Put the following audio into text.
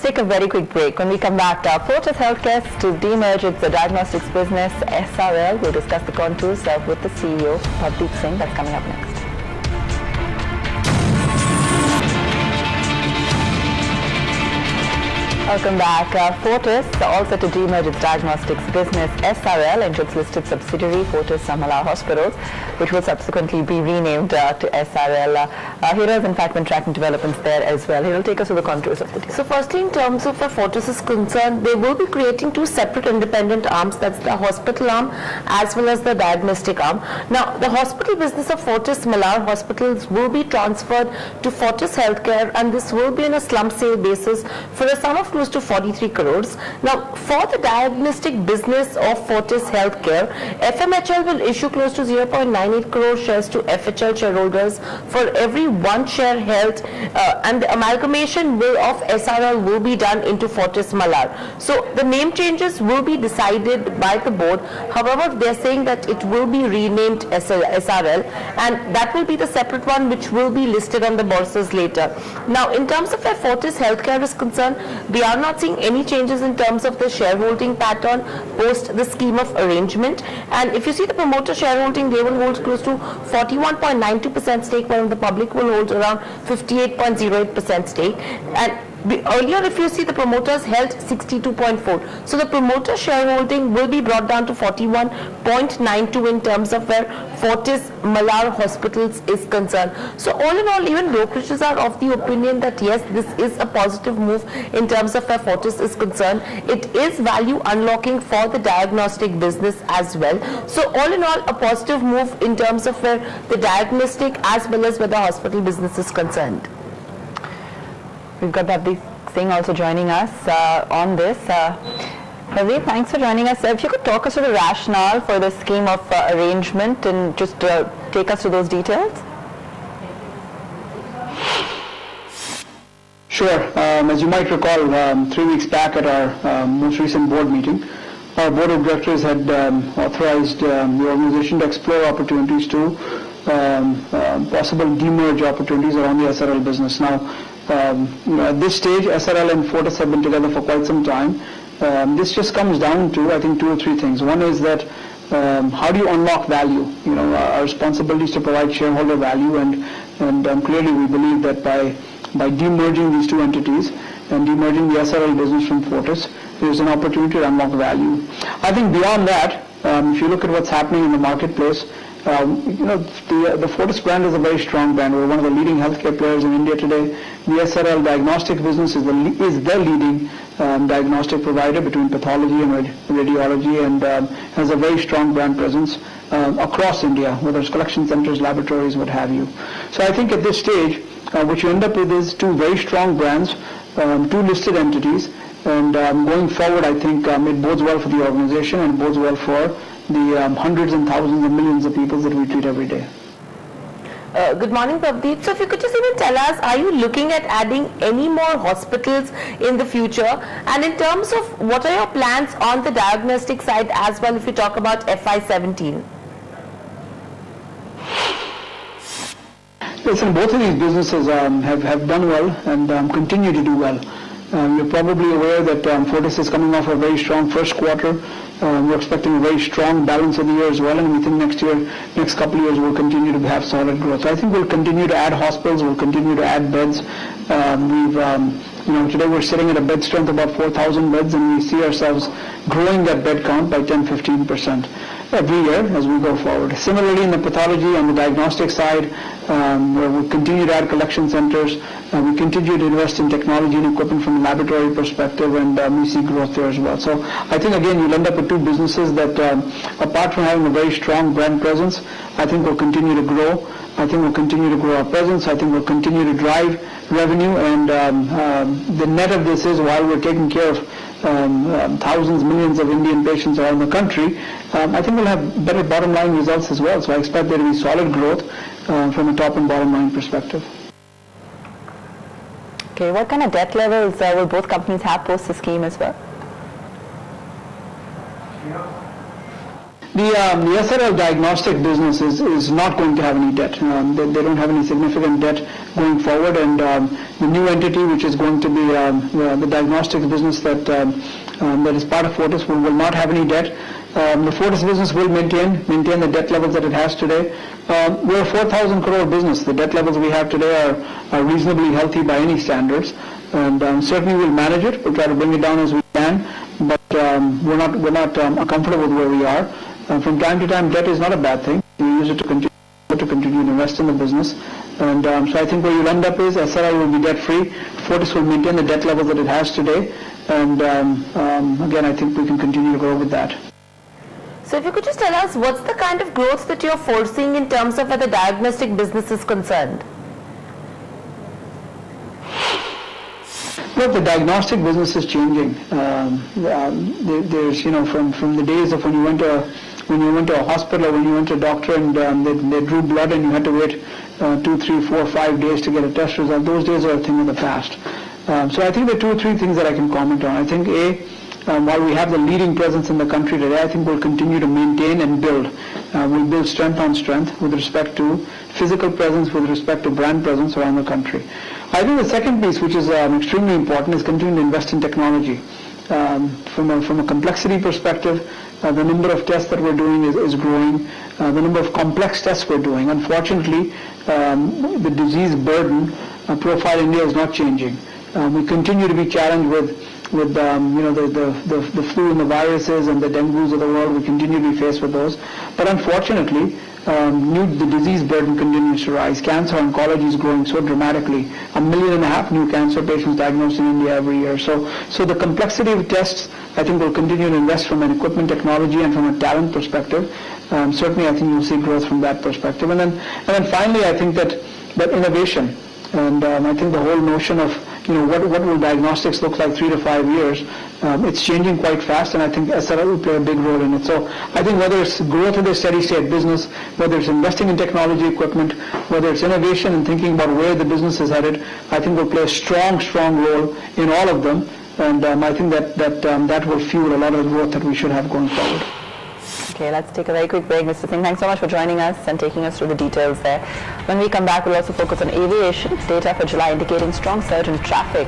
Let's take a very quick break. When we come back, Fortis Healthcare to demerge its diagnostics business, SRL. We'll discuss the contours with the CEO, BhavdeepSingh. That's coming up next. Welcome back. Fortis also to demerge its diagnostics business SRL into its listed subsidiary Fortis Malabar Hospitals, which will subsequently be renamed to SRL. Hira has in fact been tracking developments there as well. He will take us through the contours of the deal. So firstly, in terms of where Fortis is concerned, they will be creating two separate independent arms. That's the hospital arm as well as the diagnostic arm. Now, the hospital business of Fortis Malabar Hospitals will be transferred to Fortis Healthcare, and this will be on a slump sale basis for a sum of close to 43 crores. Now, for the diagnostic business of Fortis Healthcare, FMHL will issue close to 0.98 crore shares to FHL shareholders for every one share held, and the amalgamation of SRL will be done into Fortis Malabar. So the name changes will be decided by the board. However, they're saying that it will be renamed SRL, and that will be the separate one which will be listed on the bourses later. Now, in terms of where Fortis Healthcare is concerned, we are not seeing any changes in terms of the shareholding pattern post the scheme of arrangement. And if you see the promoter shareholding, they will hold close to 41.92% stake, while the public will hold around 58.08% stake. And earlier, if you see, the promoters held 62.4. So the promoter shareholding will be brought down to 41.92 in terms of where Fortis Malabar Hospitals is concerned. So all in all, even brokerages are of the opinion that yes, this is a positive move in terms of where Fortis is concerned. It is value unlocking for the diagnostic business as well. So all in all, a positive move in terms of where the diagnostic as well as where the hospital business is concerned. We've got BhavdeepSingh also joining us on this. Bhavdeep, thanks for joining us. If you could talk us through the rationale for the scheme of arrangement and just take us through those details. Sure. As you might recall, 3 weeks back at our most recent board meeting, our board of directors had authorized the organization to explore opportunities to possible demerge opportunities around the SRL business. Now, at this stage, SRL and Fortis have been together for quite some time. This just comes down to, I think, 2 or 3 things. One is that how do you unlock value? Our responsibility is to provide shareholder value, and clearly we believe that by demerging these two entities and demerging the SRL business from Fortis, there's an opportunity to unlock value. I think beyond that, if you look at what's happening in the marketplace, the Fortis brand is a very strong brand. We're one of the leading healthcare players in India today. The SRL diagnostic business is the leading diagnostic provider between pathology and radiology, and has a very strong brand presence across India, whether it's collection centers, laboratories, what have you. So I think at this stage, what you end up with is 2 very strong brands, 2 listed entities, and going forward, I think it bodes well for the organization and bodes well for the hundreds and thousands and millions of people that we treat every day. Good morning, Bhavdeep. So if you could just even tell us, are you looking at adding any more hospitals in the future? And in terms of what are your plans on the diagnostic side as well, if you talk about FY17? Listen, both of these businesses have done well and continue to do well. You're probably aware that Fortis is coming off a very strong first quarter. We're expecting a very strong balance of the year as well, and we think next couple of years, we'll continue to have solid growth. So I think we'll continue to add hospitals, we'll continue to add beds. Today we're sitting at a bed strength of about 4,000 beds, and we see ourselves growing that bed count by 10-15% every year as we go forward. Similarly, in the pathology and the diagnostic side, where we continue to add collection centers, we continue to invest in technology and equipment from a laboratory perspective, and we see growth there as well. So I think, again, you'll end up with 2 businesses that, apart from having a very strong brand presence, I think will continue to grow. I think we'll continue to grow our presence. I think we'll continue to drive revenue, and the net of this is, while we're taking care of thousands, millions of Indian patients around the country, I think we'll have better bottom line results as well. So I expect there to be solid growth from a top and bottom line perspective. Okay, what kind of debt levels will both companies have post the scheme as well? The SRL diagnostic business is not going to have any debt. They don't have any significant debt going forward, and the new entity, which is going to be the diagnostics business that is part of Fortis, will not have any debt. The Fortis business will maintain the debt levels that it has today. We're a 4,000 crore business. The debt levels we have today are reasonably healthy by any standards, and certainly we'll manage it. We'll try to bring it down as we can, but we're not comfortable with where we are. From time to time, debt is not a bad thing. We use it to continue to invest in the business, and so I think where you'll end up is SRL will be debt free. Fortis will maintain the debt levels that it has today, and again, I think we can continue to grow with that. So if you could just tell us, what's the kind of growth that you're foreseeing in terms of where the diagnostic business is concerned? Look, the diagnostic business is changing. There's, from the days of when you went to a hospital or when you went to a doctor and they drew blood and you had to wait 2, 3, 4, 5 days to get a test result. Those days are a thing of the past. So I think there are 2 or 3 things that I can comment on. I think while we have the leading presence in the country today, I think we'll continue to maintain and build. We'll build strength on strength with respect to physical presence, with respect to brand presence around the country. I think the second piece, which is extremely important, is continuing to invest in technology. From a complexity perspective, the number of tests that we're doing is growing. The number of complex tests we're doing. Unfortunately, the disease burden profile in India is not changing. We continue to be challenged with the flu and the viruses and the dengues of the world. We continue to be faced with those. But unfortunately, the disease burden continues to rise. Cancer oncology is growing so dramatically. 1.5 million new cancer patients diagnosed in India every year. So the complexity of tests, I think we'll continue to invest from an equipment technology and from a talent perspective. Certainly, I think you'll see growth from that perspective. And then finally, I think that innovation, and I think the whole notion of what will diagnostics look like 3 to 5 years, it's changing quite fast, and I think SRL will play a big role in it. So I think whether it's growth of the steady state business, whether it's investing in technology equipment, whether it's innovation and thinking about where the business is headed, I think we'll play a strong role in all of them, and I think that will fuel a lot of the growth that we should have going forward. Okay, let's take a very quick break. Mr. Singh, thanks so much for joining us and taking us through the details there. When we come back, we'll also focus on aviation. Data for July indicating strong surge in traffic.